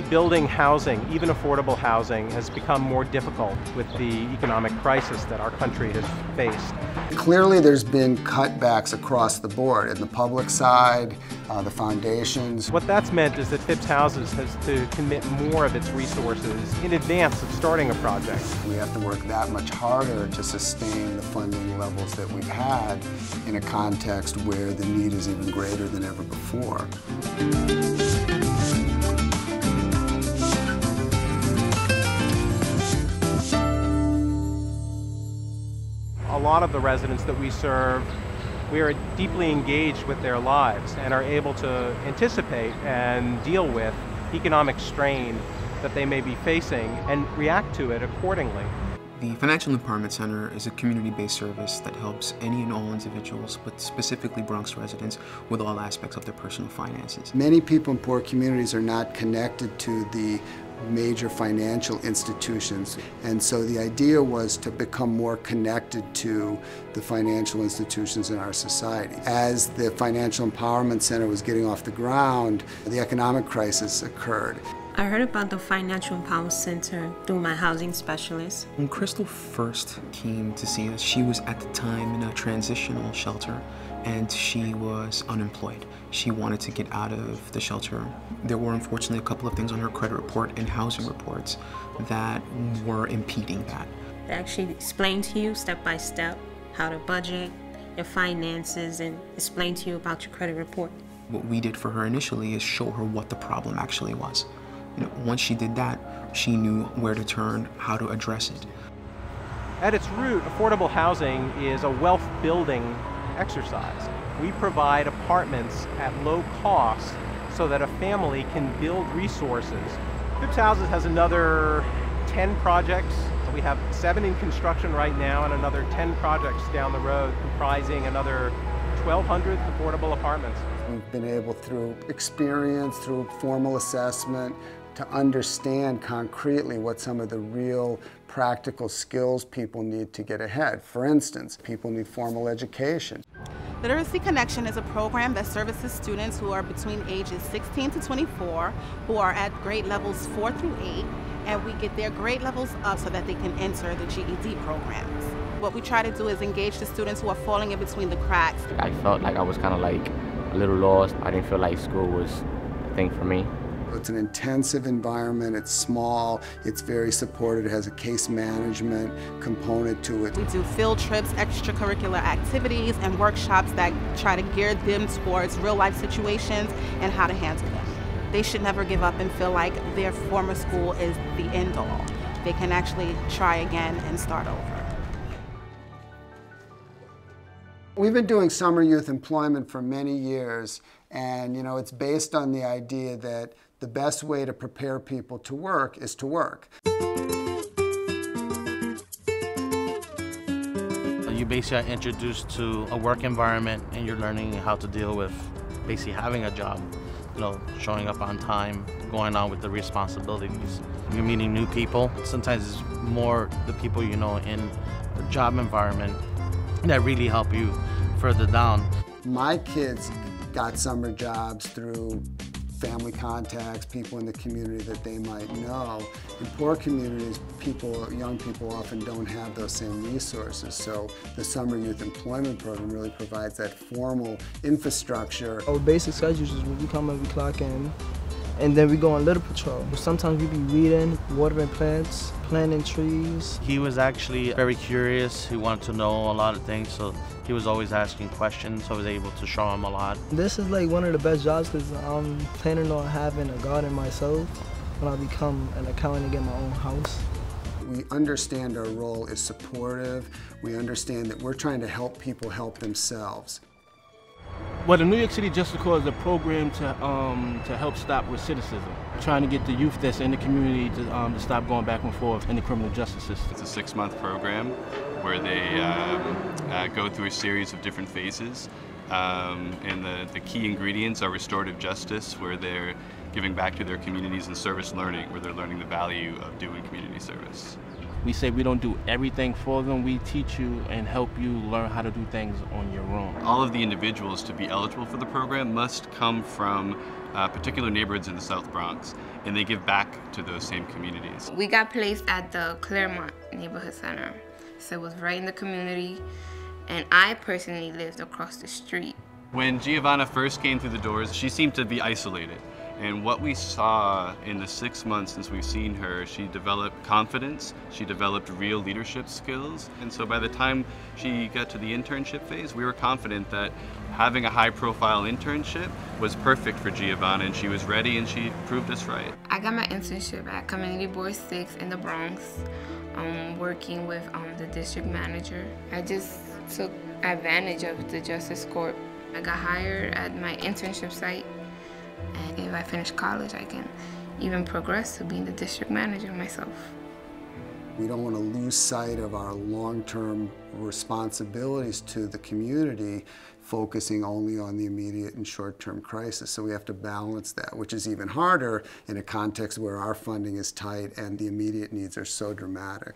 building housing, even affordable housing, has become more difficult with the economic crisis that our country has faced. Clearly there's been cutbacks across the board, in the public side, the foundations. What that's meant is that Phipps Houses has to commit more of its resources in advance of starting a project. We have to work that much harder to sustain the funding levels that we've had in a context where the need is even greater than ever before. A lot of the residents that we serve, we are deeply engaged with their lives and are able to anticipate and deal with economic strain that they may be facing and react to it accordingly. The Financial Empowerment Center is a community-based service that helps any and all individuals, but specifically Bronx residents, with all aspects of their personal finances. Many people in poor communities are not connected to the major financial institutions, and so the idea was to become more connected to the financial institutions in our society. As the Financial Empowerment Center was getting off the ground, the economic crisis occurred. I heard about the Financial Empowerment Center through my housing specialist. When Crystal first came to see us, she was at the time in a transitional shelter and she was unemployed. She wanted to get out of the shelter. There were unfortunately a couple of things on her credit report and housing reports that were impeding that. They actually explain to you step by step how to budget your finances and explain to you about your credit report. What we did for her initially is show her what the problem actually was. Once she did that, she knew where to turn, how to address it. At its root, affordable housing is a wealth-building exercise. We provide apartments at low cost so that a family can build resources. Phipps Houses has another 10 projects. We have 7 in construction right now and another 10 projects down the road comprising another 1,200 affordable apartments. We've been able, through experience, through formal assessment, to understand concretely what some of the real practical skills people need to get ahead. For instance, people need formal education. Literacy Connection is a program that services students who are between ages 16 to 24, who are at grade levels 4 through 8, and we get their grade levels up so that they can enter the GED programs. What we try to do is engage the students who are falling in between the cracks. I felt like I was kind of like a little lost. I didn't feel like school was a thing for me. It's an intensive environment, it's small, it's very supported, it has a case management component to it. We do field trips, extracurricular activities, and workshops that try to gear them towards real life situations and how to handle them. They should never give up and feel like their former school is the end all. They can actually try again and start over. We've been doing summer youth employment for many years, and it's based on the idea that the best way to prepare people to work is to work. You basically are introduced to a work environment and you're learning how to deal with basically having a job, showing up on time, going on with the responsibilities. You're meeting new people. Sometimes it's more the people you know in a job environment that really help you further down. My kids got summer jobs through family contacts, people in the community that they might know. In poor communities, young people often don't have those same resources, so the Summer Youth Employment Program really provides that formal infrastructure. Our basic schedules is when we come and we clock in, and then we go on litter patrol. Sometimes we be reading, watering plants, planting trees. He was actually very curious. He wanted to know a lot of things, so he was always asking questions, so I was able to show him a lot. This is like one of the best jobs because I'm planning on having a garden myself when I become an accountant and get my own house. We understand our role is supportive. We understand that we're trying to help people help themselves. Well, the New York City Justice Corps is a program to help stop recidivism, trying to get the youth that's in the community to stop going back and forth in the criminal justice system. It's a 6-month program where they go through a series of different phases, and the key ingredients are restorative justice, where they're giving back to their communities, and service learning, where they're learning the value of doing community service. We say we don't do everything for them. We teach you and help you learn how to do things on your own. All of the individuals to be eligible for the program must come from particular neighborhoods in the South Bronx, and they give back to those same communities. We got placed at the Claremont Neighborhood Center, so it was right in the community, and I personally lived across the street. When Giovanna first came through the doors, she seemed to be isolated. And what we saw in the 6 months since we've seen her, she developed confidence, she developed real leadership skills. And so by the time she got to the internship phase, we were confident that having a high-profile internship was perfect for Giovanna, and she was ready, and she proved us right. I got my internship at Community Board 6 in the Bronx, working with the district manager. I just took advantage of the Justice Corp. I got hired at my internship site, and if I finish college, I can even progress to being the district manager myself. We don't want to lose sight of our long-term responsibilities to the community, focusing only on the immediate and short-term crisis. So we have to balance that, which is even harder in a context where our funding is tight and the immediate needs are so dramatic.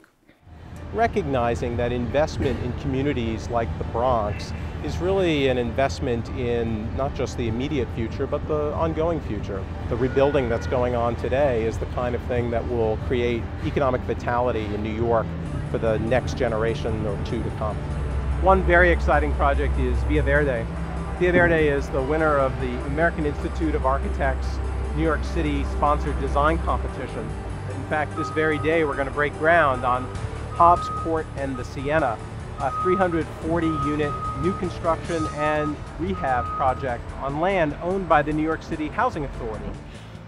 Recognizing that investment in communities like the Bronx is really an investment in not just the immediate future, but the ongoing future. The rebuilding that's going on today is the kind of thing that will create economic vitality in New York for the next generation or two to come. One very exciting project is Villa Verde. Villa Verde is the winner of the American Institute of Architects New York City sponsored design competition. In fact, this very day we're going to break ground on Hobbs Court and the Sienna, a 340-unit new construction and rehab project on land owned by the New York City Housing Authority.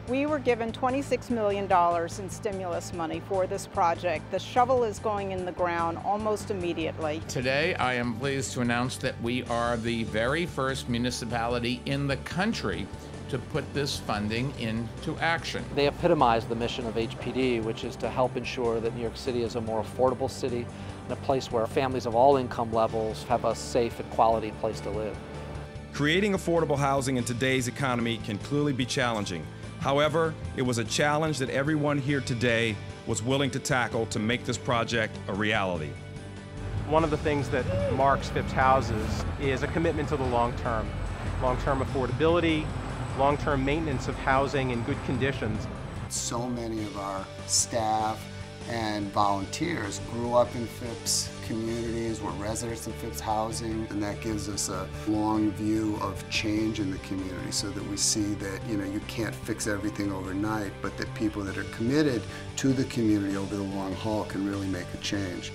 We were given $26 million in stimulus money for this project. The shovel is going in the ground almost immediately. Today, I am pleased to announce that we are the very first municipality in the country to put this funding into action. They epitomize the mission of HPD, which is to help ensure that New York City is a more affordable city and a place where families of all income levels have a safe and quality place to live. Creating affordable housing in today's economy can clearly be challenging. However, it was a challenge that everyone here today was willing to tackle to make this project a reality. One of the things that marks Phipps Houses is a commitment to the long-term affordability, long-term maintenance of housing in good conditions. So many of our staff and volunteers grew up in Phipps communities, were residents of Phipps housing, and that gives us a long view of change in the community so that we see that, you can't fix everything overnight, but that people that are committed to the community over the long haul can really make a change.